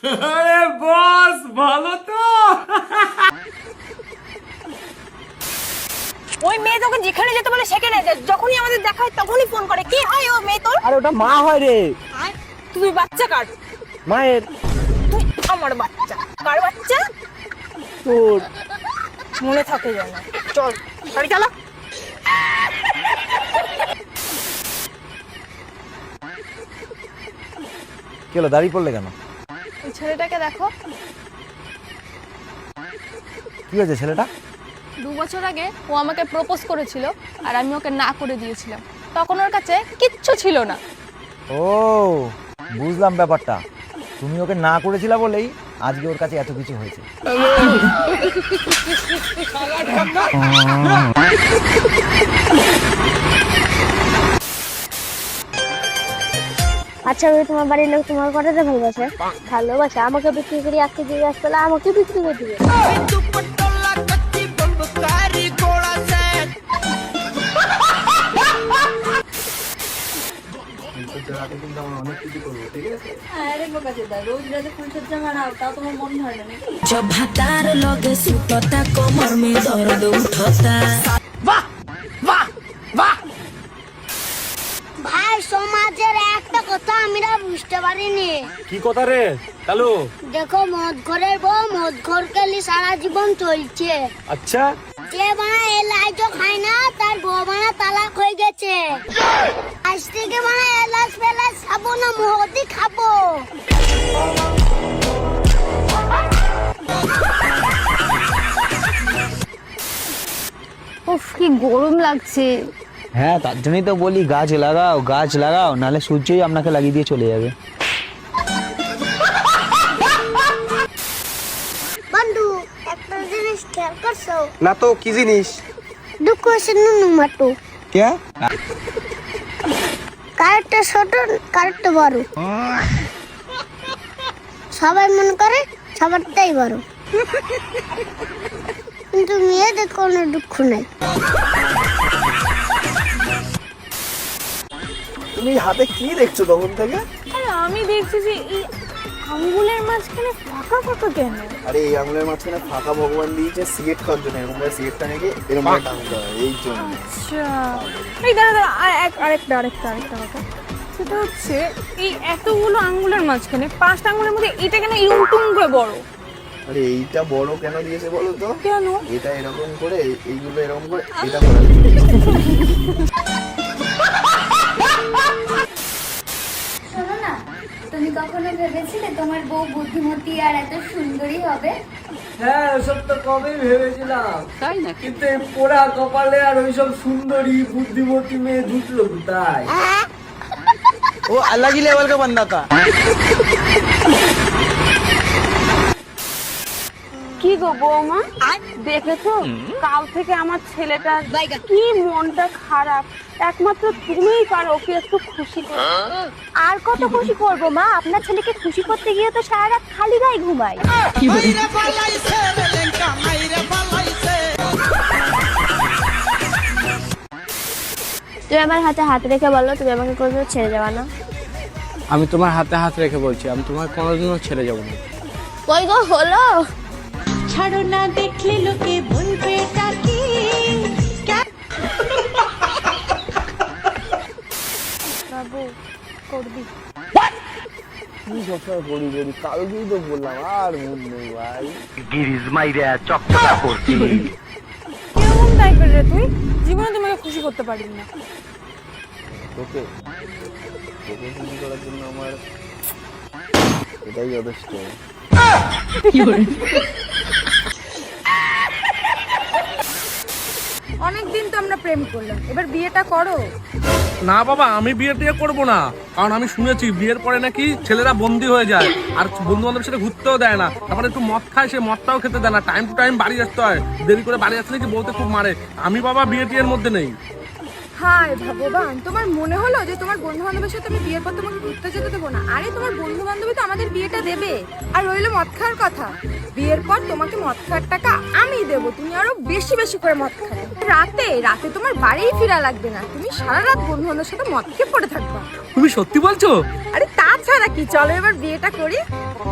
আরে বস ভালো তো? ওই মেয়ে তোকে যেখানে যেতে বলে সেখানে যায়, যখনই আমাদের দেখা হয় তখনই ফোন করে। কি হয় ও মেয়ে তোর? আরে ওটা মা হয় রে। তুই বাচ্চা কার? মায়ের। তুই আমার বাচ্চা। কার বাচ্চা? তোর। মনে থাকে যেন। চল গাড়ি চালা। কি হলো, দাঁড়িয়ে পড়লে কেন? ওই ছেলেটাকে দেখো। কি হয়েছে ছেলেটা? 2 বছর আগে ও আমাকে প্রপোজ করেছিল আর আমি ওকে না করে দিয়েছিলাম। তখন ওর কাছে কিচ্ছু ছিল না। ও বুঝলাম ব্যাপারটা, তুমি ওকে না করেছিলা বলেই আজকে ওর কাছে এত কিছু হয়েছে। আচ্ছা ওই তোমার বাড়ির লোক তোমার কটাতে ভালোবাসে? ভালোবাসে আমাকে বিক্রি করে আজকে দিয়ে আসতে আমাকে বিক্রি করে দিবে। আরে বোকা চোদা, রোজ রাতে ফুলসজ্জা মারাও, তাও তোমার মন ধরে না নাকি? जब भातार लगे सुतता कमर में दर्द उठता। ভাই সমাজের একটা কথা আমরা বুঝতে পারিনি। কি কথা রে কালু? দেখো মদ ঘরের বউ মদ ঘর খেলি সারা জীবন চলছে। আচ্ছা যে বানা এলাইজও খায় না তার বউ বানা তালাক হয়ে গেছে। আজ থেকে বানা এলাচ ফেলাচ খাবো না, মহদি খাবো। উফ কি গরম লাগছে। হ্যাঁ তার জন্যই তো বলি গাছ লাগাও, গাছ লাগাও, নাহলে সূর্যই আপনাকে লাগিয়ে দিয়ে চলে যাবে। বন্ধু একটা জিনিস খেয়াল করছো? না তো, কি জিনিস? দুঃখ নুনু মাটু কে? কারেক্টটা ছোট কারেক্টটা বড়। সবাই মনে করে সবারটাই বড়, কিন্তু মেয়েদের কোনো দুঃখ নেই। তুমি হাতে কি দেখছো তখন থেকে? আরে আমি দেখছি যে এই আঙ্গুলের মাঝখানে ফাঁকা ফাঁকা কেন? আরে এই আঙুলের মাঝখানে ফাঁকা ভগবান দিয়েছে সিগারেট খাওয়ার জন্য, এরকম করে সিগারেটটা নাকি এরকম করে টানতে হয়, এই জন্য। আচ্ছা এই দাঁড়া দাঁড়া, আরেকটা কথা। সেটা হচ্ছে এই এতগুলো আঙ্গুলের মাঝখানে 5টা আঙ্গুলের মধ্যে এটা কেন এরকম টুম করে বড়? আরে এইটা বড় কেন দিয়েছে বলো তো? কেন? এটা এরকম করে, এইগুলো এরকম করে, এটা করা শোনো না, তুমি কখনো ভেবেছিলে তোমার বউ বুদ্ধিমতী আর এত সুন্দরী হবে? হ্যাঁ ওসব তো কবেই ভেবেছিলাম, তাই না? কিন্তু এই পোড়া কপালে আর ওইসব সুন্দরী বুদ্ধিমতী মেয়ে জুটলো কোথায়? ও अलग ही लेवल का बंदा था। কি গো বৌমা, দেখেছো কাল থেকে আমার ছেলেটার কি মনটা খারাপ। একমাত্র তুমিই পারো ওকে একটু খুশি করতে। আর কত খুশি করবো মা, আপনার ছেলেকে খুশি করতে গিয়ে তো সারা রাত খালি গায়ে ঘুমাই। তুমি আমার হাতে হাত রেখে বলো তুমি আমাকে কোনোদিন ছেড়ে যাবা না। আমি তোমার হাতে হাত রেখে বলছি, আমি তোমার কোনোদিনও ছেড়ে যাবো না। কই গো হলো? ছাড়ো না দেখলে লোকে বলবে এটা কি। বাবু করবি? কি সবসময় করি করি, কালকেই তো বললাম আর মন নেই ভাই। কেমন টাইপের রে তুই? জীবনে তোমাকে খুশি করতে পারবি না। তোকে তোকে খুশি করার জন্য আমার এটাই যথেষ্ট। অনেকদিন তো আমরা প্রেম করলাম, এবার বিয়েটা করো। না বাবা, আমি বিয়ে টিয়ে করবো না, কারণ আমি শুনেছি বিয়ের পরে নাকি ছেলেরা বন্দি হয়ে যায় আর বন্ধু বান্ধবের সাথে ঘুরতেও দেয় না, তারপরে একটু মদ খায়, সে মদটাও খেতে দেয় না, টাইম টু টাইম বাড়ি আসতে হয়, দেরি করে বাড়ি আসলে কি বলতে খুব মারে। আমি বাবা বিয়ে টিয়ের মধ্যে নেই। হায় ভগবান, তোমার মনে হলো যে তোমার বন্ধু বান্ধবের সাথে আমি বিয়ের পর তোমাকে ঘুরতে যেতে দেবো না? আরে তোমার বন্ধু বান্ধবী তো আমাদের বিয়েটা দেবে। আর রইলো মদ খাওয়ার কথা, বিয়ের পর তোমাকে মদ খাওয়ার টাকা আমি দেবো, তুমি আরো বেশি বেশি করে মদ খাবে। রাতে রাতে তোমার বাড়িই ফিরা লাগবে না, তুমি সারা রাত বন্ধু বান্ধবের সাথে মদ খেয়ে পড়ে থাকবা। তুমি সত্যি বলছো? আরে তাছাড়া কি, চলো এবার বিয়েটা করি।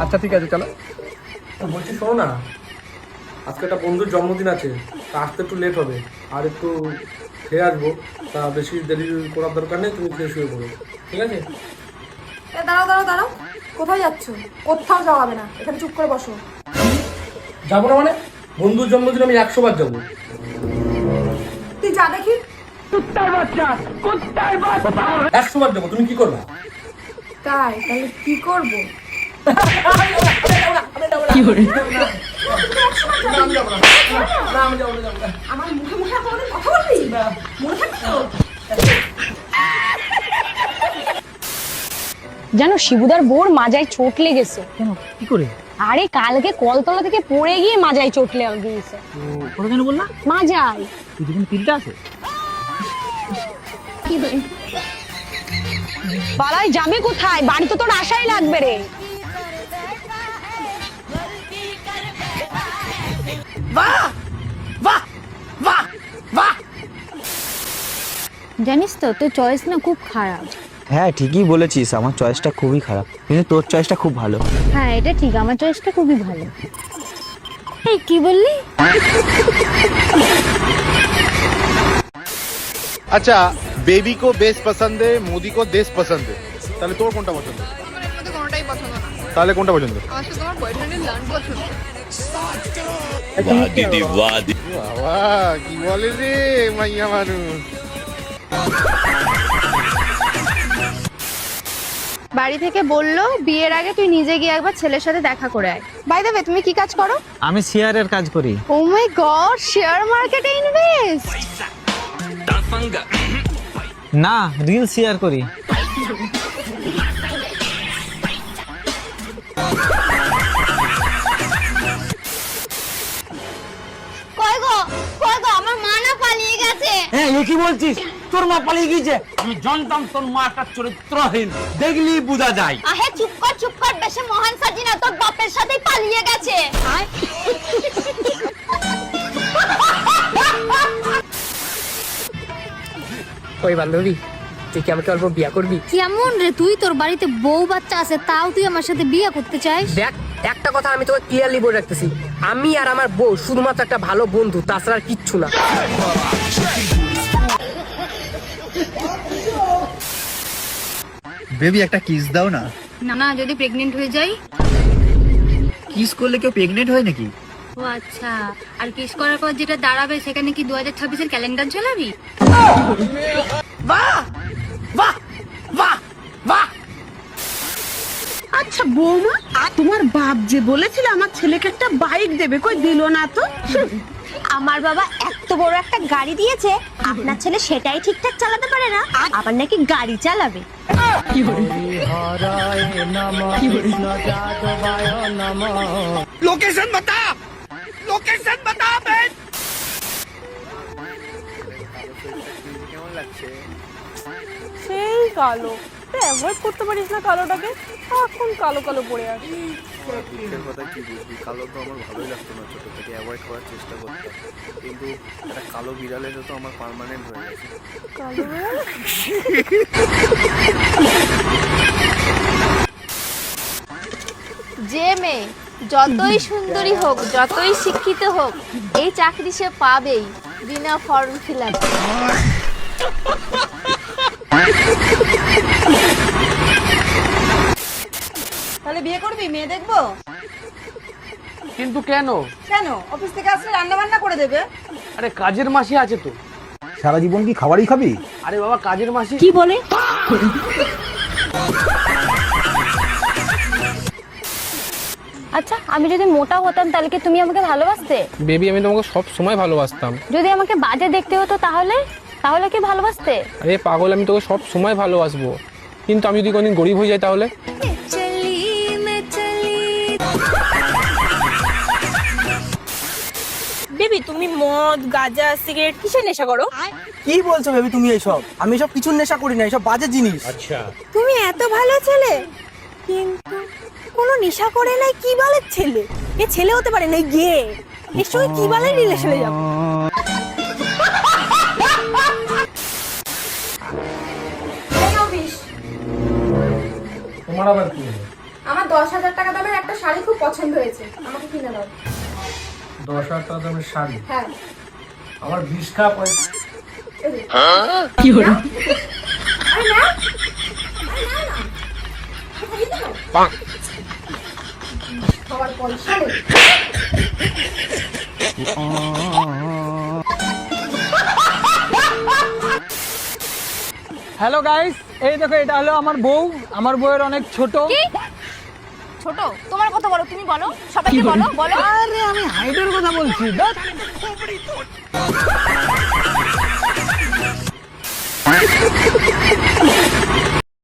আচ্ছা ঠিক আছে চলো। বলছি শোনো না, আজকে একটা বন্ধুর জন্মদিন আছে, তা আসতে একটু লেট হবে, আর একটু খেয়ে আসবো, তা বেশি দেরি করার দরকার নেই, তুমি খেয়ে শুয়ে পড়ো, ঠিক আছে? দাঁড়াও দাঁড়াও দাঁড়াও, কোথায় যাচ্ছ? কোথাও যাওয়া হবে না, এখানে চুপ করে বসো। যাবো না মানে? বন্ধুর জন্মদিন আমি 100 বার যাবো। তুই যা দেখি। 100 বার যাবো, তুমি কি করবা? তাই তাহলে কি করবো? আমার মুখে মুখে তোমাদের কথা বলবি? মনে থাকতো? জানো শিবুদার বোর মাজায় চোট লেগেছে। কেন, কি করে? আরে কালকে কলতলা থেকে পড়ে গিয়ে মাজায় চোট লেগেছে। ওটা কেন বললা? মাজায় দুদিন তিলটা আছে। বালাই যাবে কোথায়? বাড়ি তো তোর আশাই লাগবে রে। জানিস তো তোর চয়েস না খুব খারাপ। হ্যাঁ ঠিকই বলেছিস, আমার চয়েসটা খুবই খারাপ, কিন্তু তোর চয়েসটা খুব ভালো। হ্যাঁ এটা ঠিক, আমার চয়েসটা খুবই ভালো। এই কি বললি? अच्छा बेबी को बेस पसंद है, मोदी को देश पसंद है, তাহলে তোর কোনটা পছন্দ? কোনোটাই পছন্দ না। তাহলে কোনটা পছন্দ? আমার শুধু আমার বয়ফ্রেন্ডের লান পছন্দ। বাবা কি বলে রে মাইয়া মানুষ। বাড়ি থেকে বললো বিয়ের আগে তুই নিজে গিয়ে একবার ছেলের সাথে দেখা করে আয়। বাই দ্য ওয়ে, তুমি কি কাজ করো? আমি শেয়ারের কাজ করি। ও মাই গড, শেয়ার মার্কেটে ইনভেস্ট? না, রিল শেয়ার করি। কই গো আমার মা না পালিয়ে গেছে। হ্যাঁ এ কি বলছিস? তোর মা পালিয়ে গিয়েছে? আমি জানতাম তোর মা একটা চরিত্রহীন, দেখলি বোঝা যায়। আহে চুপ কর, বেশি মহান সাজি না, তোর বাপের সাথেই পালিয়ে গেছে। ওই বান্ধবী, তুই কি আমাকে অল্প বিয়া করবি? কেমন রে তুই? তোর বাড়িতে বউ বাচ্চা আছে, তাও তুই আমার সাথে বিয়ে করতে চাস? দেখ, একটা কথা আমি তোকে ক্লিয়ারলি বলে রাখতেছি, আমি আর আমার বউ শুধুমাত্র একটা ভালো বন্ধু, তাছাড়া আর কিচ্ছু না। বেবি একটা কিস দাও না। না যদি প্রেগনেন্ট হয়ে যাই? কিস করলে কেউ প্রেগনেন্ট হয় নাকি? ও আচ্ছা, আর কিস করার পর যেটা দাঁড়াবে সেখানে কি 2026-এর ক্যালেন্ডার ঝোলাবি? আচ্ছা বৌমা, তোমার বাপ যে বলেছিল আমার ছেলেকে একটা বাইক দেবে, কই দিল না তো? আমার বাবা এত বড় একটা গাড়ি দিয়েছে, আপনার ছেলে সেটাই ঠিকঠাক চালাতে পারে না, আবার নাকি গাড়ি চালাবে। লোকেশন বাতা, লোকেশন বাতা বেন। সেই কালো, তুই অ্যাভয়েড করতে পারিস না কালোটাকে? এখন কালো কালো পড়ে আছে। দুঃখের কথা কি বলবি, কালো তো আমার ভালোই লাগতো না, ছোট থেকে অ্যাভয়েড করার চেষ্টা করতাম, কিন্তু একটা কালো বিড়াল এলে তো আমার পার্মানেন্ট হয়ে গেছে। কালো যে মেয়ে যতই সুন্দরী হোক, যতই শিক্ষিত হোক, এই চাকরি সে পাবেই বিনা ফর্ম ফিল আপ। তাহলে বিয়ে করবি? মেয়ে দেখবো? কিন্তু কেন? কেন? অফিস থেকে আসলে রান্না বান্না করে দেবে। আরে কাজের মাসি আছে তো। সারা জীবন কি খাবারই খাবি? আরে বাবা কাজের মাসি কি বলে? আচ্ছা, আমি যদি মোটা হতাম তাহলে কি তুমি আমাকে ভালোবাসতে? বেবি আমি তোমাকে সব সময় ভালোবাসতাম। যদি আমাকে বাজে দেখতে হতো তাহলে কি ভালোবাসতে? আরে পাগল, আমি তোকে সব সময় ভালোবাসবো, কিন্তু আমি যদি কোনদিন গরিব হয়ে যাই তাহলে? বেবি তুমি মদ, গাঁজা, সিগারেট কিসের নেশা করো? কি বলছো বেবি তুমি এইসব? আমি এসব কিছুর নেশা করি না, এসব বাজে জিনিস। আচ্ছা তুমি এত ভালো ছেলে, কিন্তু কোনো নেশা করে নাই, কি বালের ছেলে? এ ছেলে হতে পারে না, গে এর সঙ্গে কি বালের রিলেশনে যাব? তোমার আবার কি হলো? আমার 10,000 টাকা দামের একটা শাড়ি খুব পছন্দ হয়েছে, আমাকে কিনে দাও। 10,000 টাকা দামের শাড়ি? হ্যাঁ। আমার 20 কাপ পয়সা। কি হলো? আরে না, সবার পয়সা নেই। হ্যালো গাইস, এই দেখো এটা হলো আমার বউ। আমার বউয়ের অনেক ছোট। ছোট তোমার কথা বলো, তুমি বলো, সবাইকে বলো বলো। আরে আমি হাইটের কথা বলছি।